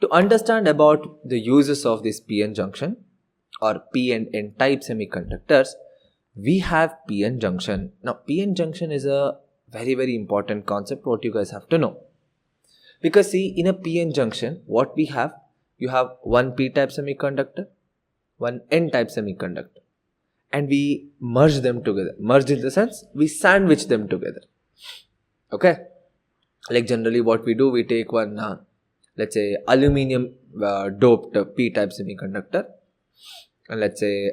To understand about the uses of this PN junction or P and N type semiconductors, we have PN junction. Now, PN junction is a very important concept what you guys have to know. Because see, in a PN junction, what we have, you have one P type semiconductor, one N type semiconductor, and we merge them together. Merge in the sense, we sandwich them together. Okay? Like generally what we do, we take one, let's say aluminum doped P type semiconductor, and let's say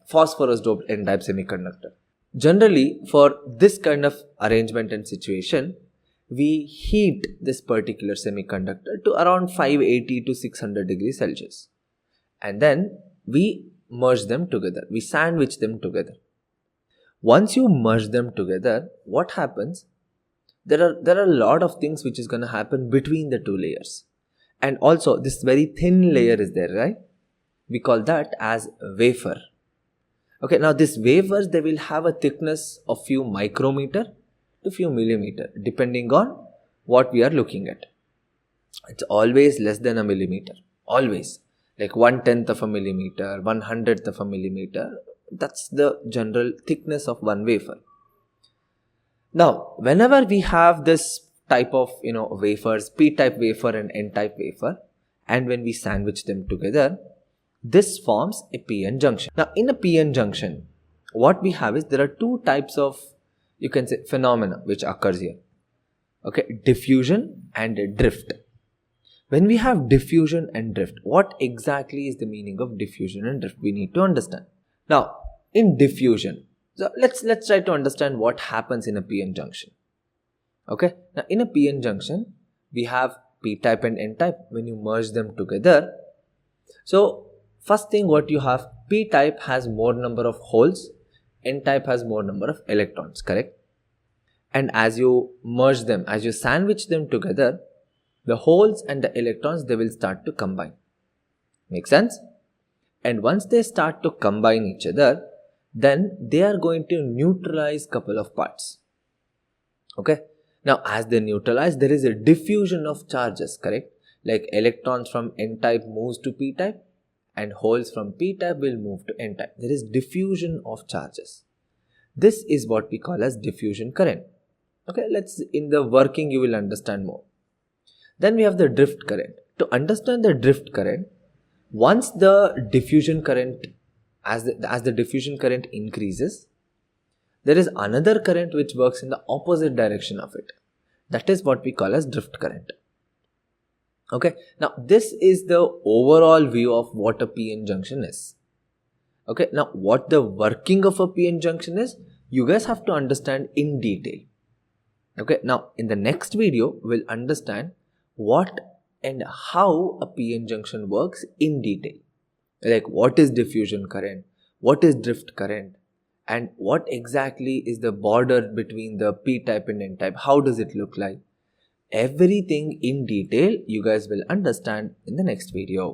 phosphorus doped N type semiconductor. Generally, for this kind of arrangement and situation, we heat this particular semiconductor to around 580 to 600 degrees Celsius. And then we merge them together. We sandwich them together. Once you merge them together, what happens? There are a lot of things which is going to happen between the two layers. And also this very thin layer is there, right? We call that as wafer. Okay, now these wafers, they will have a thickness of few micrometer to few millimeter depending on what we are looking at. It's always less than a millimeter. Always. Like 1/10 of a millimeter, 1/100th of a millimeter. That's the general thickness of one wafer. Now, whenever we have this type of, wafers, P-type wafer and N-type wafer, and when we sandwich them together, this forms a PN junction. Now, in a PN junction, what we have is there are two types of, you can say, phenomena which occurs here. Okay, diffusion and drift. When we have diffusion and drift, what exactly is the meaning of diffusion and drift? We need to understand. Now, in diffusion, so let's try to understand what happens in a PN junction. Okay, now in a PN junction, we have P-type and N-type. When you merge them together, so first thing what you have, P-type has more number of holes, N-type has more number of electrons, correct? And as you merge them, as you sandwich them together, the holes and the electrons, they will start to combine. Make sense? And once they start to combine each other, then they are going to neutralize couple of parts. Okay? Now, as they neutralize, there is a diffusion of charges, correct? Like electrons from N-type moves to P-type and holes from P-type will move to N-type. There is diffusion of charges. This is what we call as diffusion current. Okay, in the working you will understand more. Then we have the drift current. To understand the drift current, once the diffusion current, as the diffusion current increases, there is another current which works in the opposite direction of it. That is what we call as drift current. Okay, now this is the overall view of what a PN junction is. Okay, now what the working of a PN junction is, you guys have to understand in detail. Okay, now in the next video, we'll understand what and how a PN junction works in detail. Like what is diffusion current, what is drift current, and what exactly is the border between the P-type and N-type, how does it look like. Everything in detail you guys will understand in the next video.